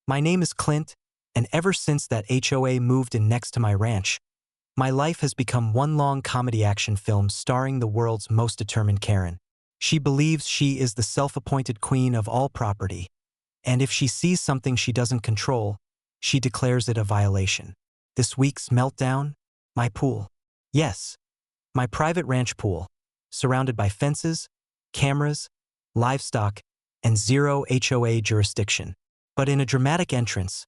My name is Clint, and ever since that HOA moved in next to my ranch, my life has become one long comedy action film starring the world's most determined Karen. She believes she is the self-appointed queen of all property, and if she sees something she doesn't control, she declares it a violation. This week's meltdown? My pool. Yes, my private ranch pool, surrounded by fences, cameras, livestock, and zero HOA jurisdiction. But in a dramatic entrance,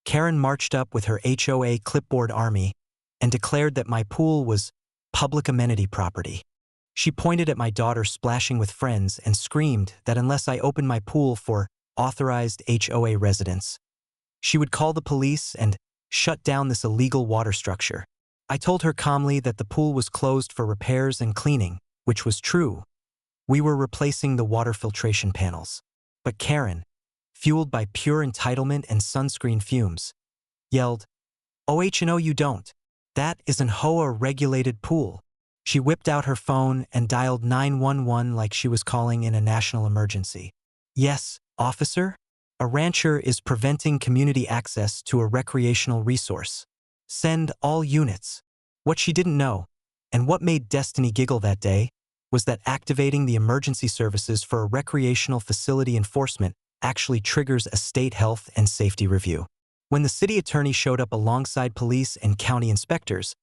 Karen marched up with her HOA clipboard army and declared that my pool was public amenity property. She pointed at my daughter splashing with friends and screamed that unless I opened my pool for authorized HOA residents, she would call the police and shut down this illegal water structure. I told her calmly that the pool was closed for repairs and cleaning, which was true. We were replacing the water filtration panels. But Karen, fueled by pure entitlement and sunscreen fumes, yelled, "Oh no you don't. That is an HOA-regulated pool." She whipped out her phone and dialed 911 like she was calling in a national emergency. "Yes, officer? A rancher is preventing community access to a recreational resource. Send all units." What she didn't know, and what made Destiny giggle that day, was that activating the emergency services for a recreational facility enforcement actually triggers a state health and safety review. When the city attorney showed up alongside police and county inspectors,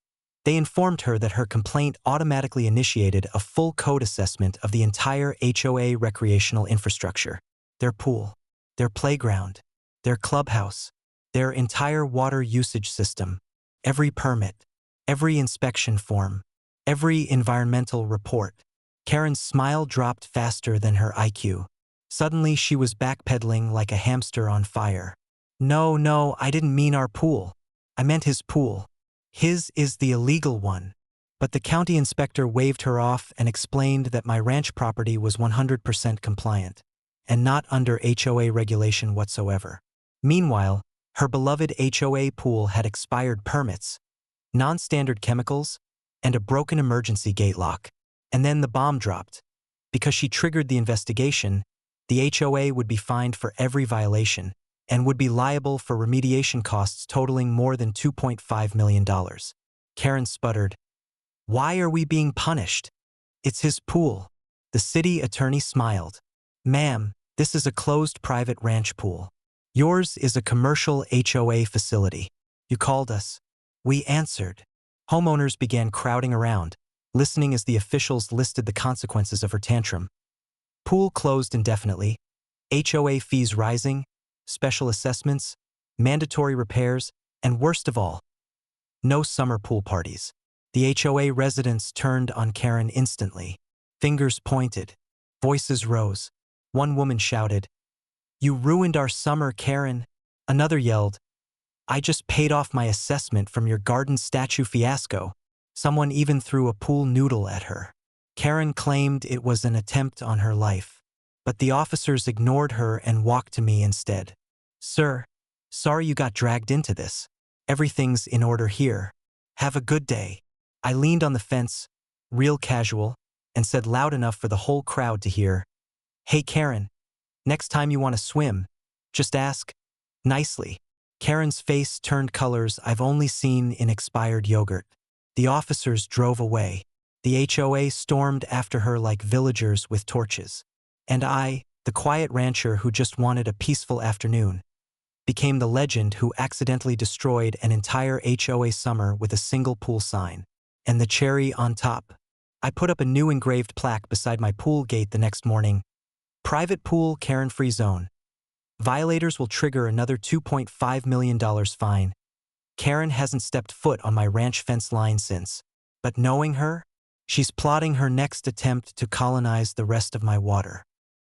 they informed her that her complaint automatically initiated a full code assessment of the entire HOA recreational infrastructure, their pool, their playground, their clubhouse, their entire water usage system, every permit, every inspection form, every environmental report. Karen's smile dropped faster than her IQ. Suddenly, she was backpedaling like a hamster on fire. No, I didn't mean our pool. I meant his pool. His is the illegal one." But the county inspector waved her off and explained that my ranch property was 100% compliant, and not under HOA regulation whatsoever. Meanwhile, her beloved HOA pool had expired permits, non-standard chemicals, and a broken emergency gate lock. And then the bomb dropped. Because she triggered the investigation, the HOA would be fined for every violation and would be liable for remediation costs totaling more than $2.5 million. Karen sputtered, "Why are we being punished? It's his pool." The city attorney smiled. "Ma'am, this is a closed private ranch pool. Yours is a commercial HOA facility. You called us. We answered." Homeowners began crowding around, listening as the officials listed the consequences of her tantrum. Pool closed indefinitely, HOA fees rising, special assessments, mandatory repairs, and worst of all, no summer pool parties. The HOA residents turned on Karen instantly. Fingers pointed. Voices rose. One woman shouted, "You ruined our summer, Karen." Another yelled, "I just paid off my assessment from your garden statue fiasco." Someone even threw a pool noodle at her. Karen claimed it was an attempt on her life, but the officers ignored her and walked to me instead. "Sir, sorry you got dragged into this. Everything's in order here. Have a good day." I leaned on the fence, real casual, and said loud enough for the whole crowd to hear, "Hey Karen, next time you want to swim, just ask nicely." Karen's face turned colors I've only seen in expired yogurt. The officers drove away. The HOA stormed after her like villagers with torches. And I, the quiet rancher who just wanted a peaceful afternoon, became the legend who accidentally destroyed an entire HOA summer with a single pool sign. And the cherry on top, I put up a new engraved plaque beside my pool gate the next morning. "Private pool, Karen-free zone. Violators will trigger another $2.5 million fine." Karen hasn't stepped foot on my ranch fence line since, but knowing her, she's plotting her next attempt to colonize the rest of my water.